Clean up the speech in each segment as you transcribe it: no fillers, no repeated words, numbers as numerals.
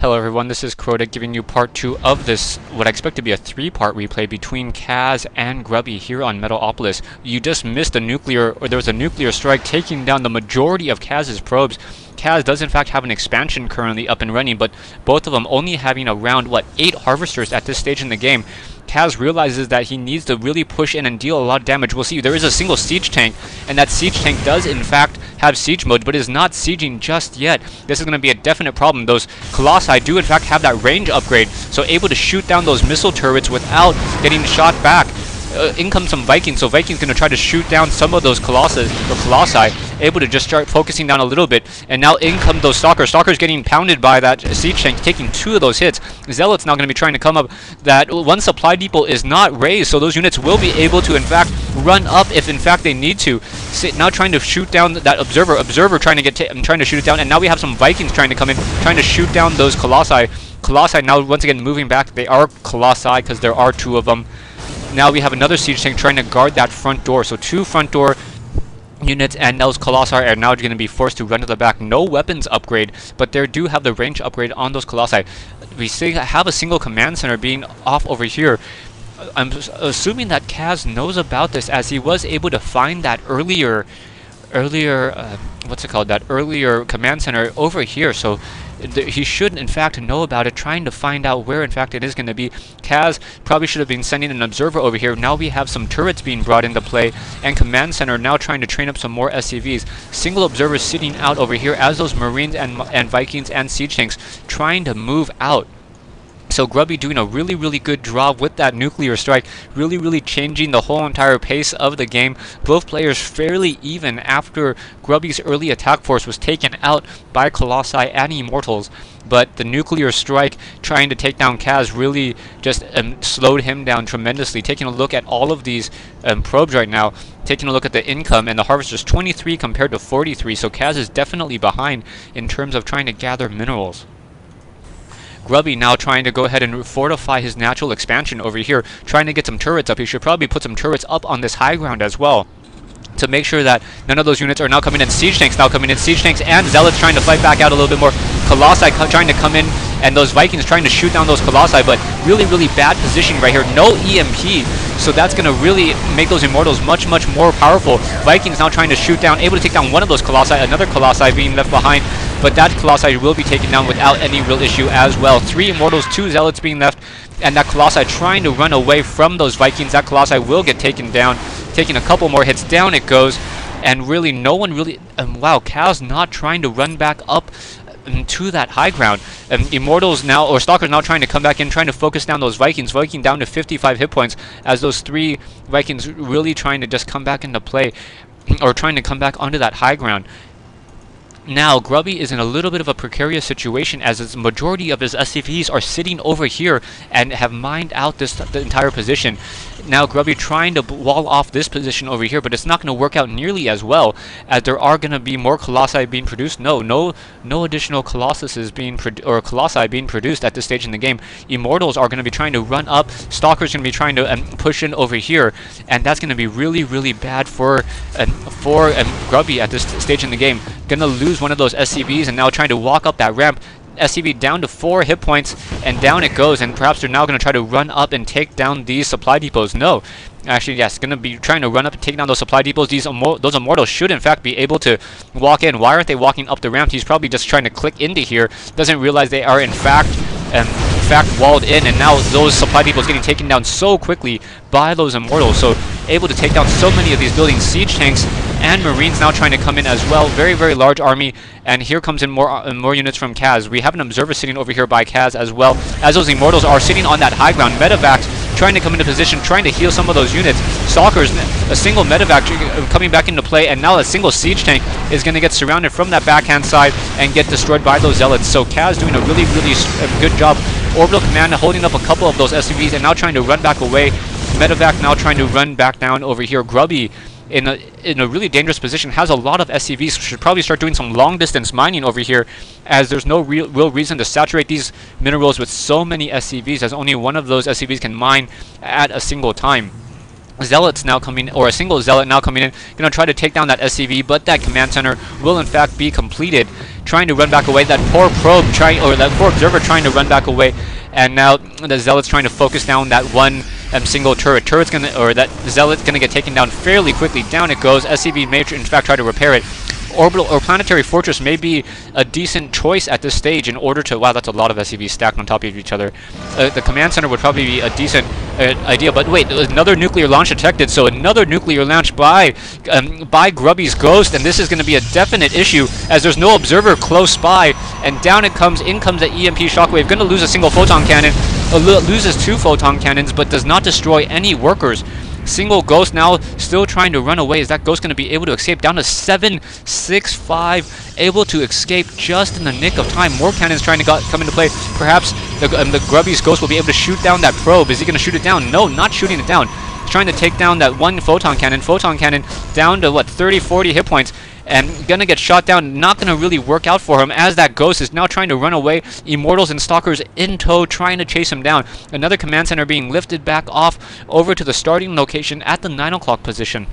Hello everyone, this is Crota giving you part 2 of this, what I expect to be a 3-part replay between Kaz and Grubby here on Metalopolis. You just missed there was a nuclear strike taking down the majority of Kaz's probes. Kaz does in fact have an expansion currently up and running, but both of them only having around, 8 harvesters at this stage in the game. Kaz realizes that he needs to really push in and deal a lot of damage. We'll see, there is a single siege tank, and that siege tank does in fact have siege mode, but is not sieging just yet. This is going to be a definite problem. Those Colossi do in fact have that range upgrade, so able to shoot down those missile turrets without getting shot back. In comes some Vikings, so Vikings going to try to shoot down some of those Colossi, able to just start focusing down a little bit, and now in come those Stalkers. Stalkers getting pounded by that siege tank, taking 2 of those hits. Zealot's now going to be trying to come up. That one supply depot is not raised, so those units will be able to in fact run up if in fact they need to. Now trying to shoot down that Observer trying to shoot it down, and now we have some Vikings trying to come in, trying to shoot down those Colossi. Colossi now once again moving back. They are Colossi because there are 2 of them. Now we have another siege tank trying to guard that front door. So 2 front door units, and those Colossi are now going to be forced to run to the back. No weapons upgrade, but they do have the range upgrade on those Colossi. We have a single command center being off over here. I'm assuming that Kaz knows about this, as he was able to find that earlier command center over here. So he should in fact know about it, trying to find out where in fact it is going to be. Kaz probably should have been sending an observer over here. Now we have some turrets being brought into play, and command center now trying to train up some more SCVs. Single observers sitting out over here as those Marines and Vikings and siege tanks trying to move out. So Grubby doing a really good job with that nuclear strike, really changing the whole entire pace of the game. Both players fairly even after Grubby's early attack force was taken out by Colossi and Immortals. But the nuclear strike trying to take down Kaz really just slowed him down tremendously. Taking a look at all of these probes right now, taking a look at the income, and the harvesters 23 compared to 43, so Kaz is definitely behind in terms of trying to gather minerals. Grubby now trying to go ahead and fortify his natural expansion over here, trying to get some turrets up. He should probably put some turrets up on this high ground as well, to make sure that none of those units are now coming in. Siege tanks now coming in. Siege tanks and Zealots trying to fight back out a little bit more. Colossi trying to come in, and those Vikings trying to shoot down those Colossi, but really bad positioning right here. No EMP, so that's going to really make those Immortals much more powerful. Vikings now trying to shoot down, able to take down one of those Colossi, another Colossi being left behind, but that Colossi will be taken down without any real issue as well. 3 Immortals, 2 Zealots being left, and that Colossi trying to run away from those Vikings. That Colossi will get taken down, taking a couple more hits. Down it goes, and really no one really... wow, Kaz not trying to run back up to that high ground. Immortals now, or Stalkers now trying to come back in, trying to focus down those Vikings. Viking down to 55 hit points, as those 3 Vikings really trying to just come back into play, or trying to come back onto that high ground. Now, Grubby is in a little bit of a precarious situation, as the majority of his SCVs are sitting over here and have mined out the entire position. Now, Grubby trying to wall off this position over here, but it's not going to work out nearly as well, as there are going to be more Colossi being produced. No additional Colossi being produced at this stage in the game. Immortals are going to be trying to run up. Stalkers going to be trying to push in over here, and that's going to be really bad for Grubby at this stage in the game. Gonna lose one of those SCVs, and now trying to walk up that ramp. SCV down to 4 hit points, and down it goes, and perhaps they're now going to try to run up and take down these supply depots. No, actually, yes, going to be trying to run up and take down those supply depots. Those Immortals should in fact be able to walk in. Why aren't they walking up the ramp? He's probably just trying to click into here, doesn't realize they are in fact walled in, and now those supply depots getting taken down so quickly by those Immortals. So able to take down so many of these buildings. Siege tanks and Marines now trying to come in as well. Very large army, and here comes in more units from Kaz. We have an observer sitting over here by Kaz as well, as those Immortals are sitting on that high ground. Medevacs trying to come into position, trying to heal some of those units. Stalkers, a single Medevac coming back into play, and now a single siege tank is going to get surrounded from that backhand side and get destroyed by those Zealots. So Kaz doing a really good job. Orbital Command holding up a couple of those SCVs and now trying to run back away. Medevac now trying to run back down over here. Grubby in a really dangerous position, has a lot of SCVs, should probably start doing some long distance mining over here, as there's no real reason to saturate these minerals with so many SCVs, as only one of those SCVs can mine at a single time. Zealots now coming, or a single Zealot now coming in, gonna try to take down that SCV, but that command center will in fact be completed. Trying to run back away, that poor probe trying, or that poor observer trying to run back away, and now the Zealot's trying to focus down that one single turret. Turret's gonna, or that Zealot's gonna get taken down fairly quickly. Down it goes. SCV may in fact try to repair it. Orbital or planetary fortress may be a decent choice at this stage in order to... Wow, that's a lot of SCVs stacked on top of each other. The command center would probably be a decent idea, but wait, another nuclear launch detected, so another nuclear launch by Grubby's Ghost, and this is going to be a definite issue as there's no observer close by, and down it comes, in comes the EMP shockwave, going to lose a single photon cannon, loses 2 photon cannons, but does not destroy any workers. Single Ghost now still trying to run away. Is that Ghost going to be able to escape? Down to 765, able to escape just in the nick of time. More cannons trying to come into play. Perhaps the Grubby's Ghost will be able to shoot down that probe. Is he going to shoot it down? No, not shooting it down. He's trying to take down that one photon cannon. Photon cannon down to, what, 30, 40 hit points. And gonna get shot down, not gonna really work out for him as that Ghost is now trying to run away. Immortals and Stalkers in tow, trying to chase him down. Another command center being lifted back off over to the starting location at the 9 o'clock position.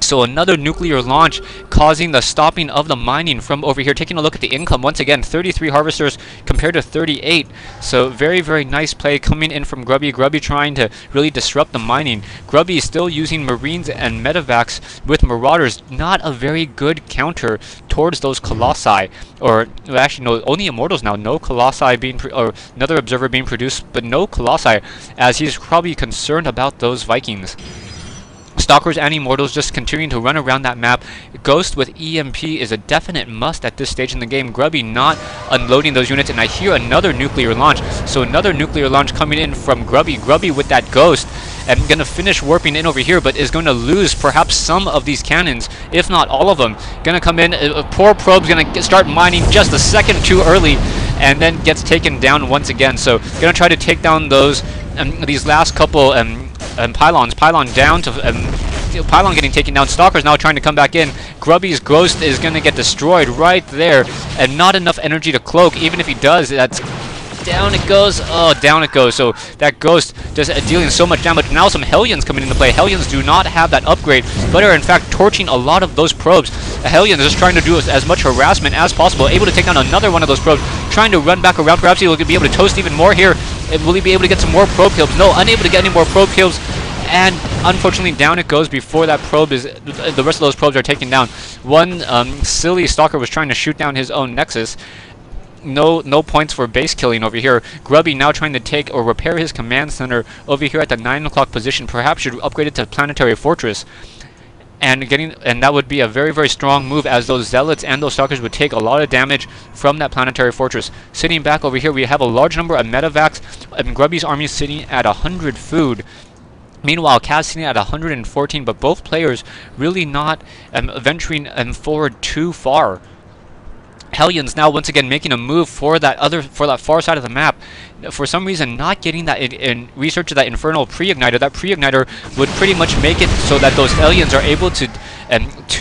So another nuclear launch causing the stopping of the mining from over here. Taking a look at the income once again, 33 harvesters compared to 38. So very, very nice play coming in from Grubby. Grubby trying to really disrupt the mining. Grubby is still using Marines and Medevacs with Marauders. Not a very good counter towards those Colossi. Or actually no, only Immortals now. No Colossi being, or another Observer being produced, but no Colossi, as he's probably concerned about those Vikings. Stalkers and Immortals just continuing to run around that map. Ghost with EMP is a definite must at this stage in the game. Grubby not unloading those units, and I hear another nuclear launch. So another nuclear launch coming in from Grubby. Grubby with that Ghost, and gonna finish warping in over here, but is going to lose perhaps some of these cannons, if not all of them. Gonna come in, poor probe's gonna start mining just a second too early, and then gets taken down once again. So gonna try to take down those these last couple pylons. Pylon down to Pylon getting taken down. Stalker's now trying to come back in. Grubby's Ghost is going to get destroyed right there, and not enough energy to cloak. Even if he does, that's down it goes. Oh, down it goes. So that Ghost just dealing so much damage. Now some Hellions coming into play. Hellions do not have that upgrade, but are in fact torching a lot of those probes. The Hellions is just trying to do as much harassment as possible. Able to take down another one of those probes. Trying to run back around. Perhaps he will be able to toast even more here. Will he be able to get some more probe kills? No, unable to get any more probe kills. And unfortunately down it goes before that probe is, the rest of those probes are taken down. One silly Stalker was trying to shoot down his own Nexus. No points for base killing over here. Grubby now trying to take or repair his command center over here at the 9 o'clock position. Perhaps should upgrade it to Planetary Fortress. And that would be a very, very strong move, as those Zealots and those Stalkers would take a lot of damage from that Planetary Fortress. Sitting back over here, we have a large number of Medevacs, and Grubby's army sitting at 100 food. Meanwhile, Kaz sitting at 114, but both players really not venturing forward too far. Hellions now once again making a move for that far side of the map. For some reason, not getting that in research of that Infernal Pre-Igniter. That Pre-Igniter would pretty much make it so that those Hellions are able to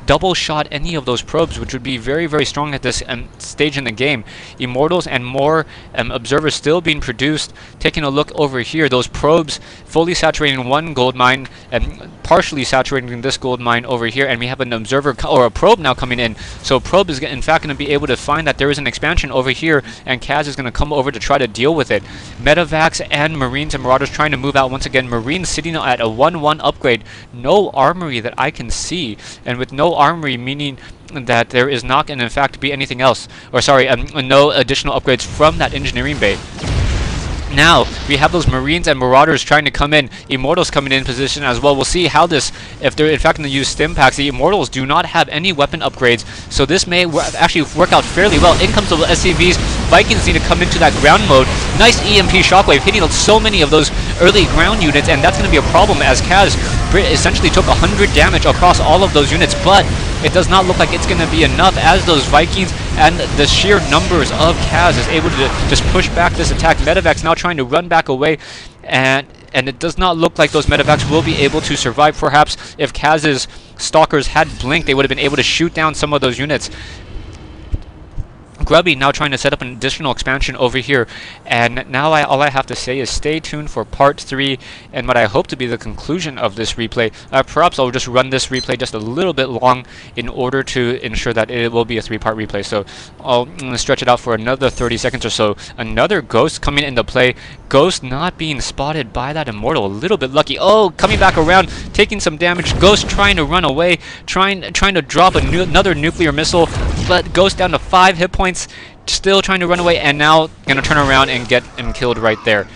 double shot any of those probes, which would be very, very strong at this stage in the game. Immortals and more observers still being produced. Taking a look over here, those probes fully saturating one gold mine and partially saturating this gold mine over here, and we have an observer or a probe now coming in. So probe is in fact going to be able to find that there is an expansion over here, and Kaz is going to come over to try to deal with it. Medevacs and Marines and Marauders trying to move out once again. Marines sitting at a 1-1 upgrade. No armory that I can see, and with no armory meaning that there is not going to in fact be anything else, or sorry, no additional upgrades from that engineering bay. Now we have those Marines and Marauders trying to come in. Immortals coming in position as well. We'll see how this, if they're in fact going to use stim packs. The Immortals do not have any weapon upgrades, so this may actually work out fairly well. In comes the SCVs. Vikings need to come into that ground mode. Nice EMP shockwave hitting so many of those early ground units, and that's going to be a problem as Kaz essentially took 100 damage across all of those units, but it does not look like it's going to be enough, as those Vikings and the sheer numbers of Kaz is able to just push back this attack. Medevacs now trying to run back away, and it does not look like those Medevacs will be able to survive. Perhaps if Kaz's Stalkers had blinked, they would have been able to shoot down some of those units. Grubby now trying to set up an additional expansion over here, and now all I have to say is stay tuned for part 3 and what I hope to be the conclusion of this replay. Perhaps I'll just run this replay just a little bit long in order to ensure that it will be a 3-part replay. So I'll stretch it out for another 30 seconds or so. Another Ghost coming into play. Ghost not being spotted by that Immortal. A little bit lucky. Oh, coming back around, taking some damage. Ghost trying to run away, trying to drop another nuclear missile, but Ghost down to 5 hit points. Still trying to run away, and now gonna turn around and get him killed right there.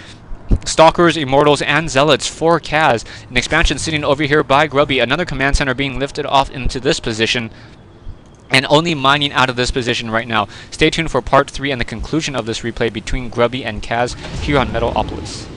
Stalkers, Immortals, and Zealots for Kaz. An expansion sitting over here by Grubby. Another command center being lifted off into this position, and only mining out of this position right now. Stay tuned for part 3 and the conclusion of this replay between Grubby and Kaz here on Metalopolis.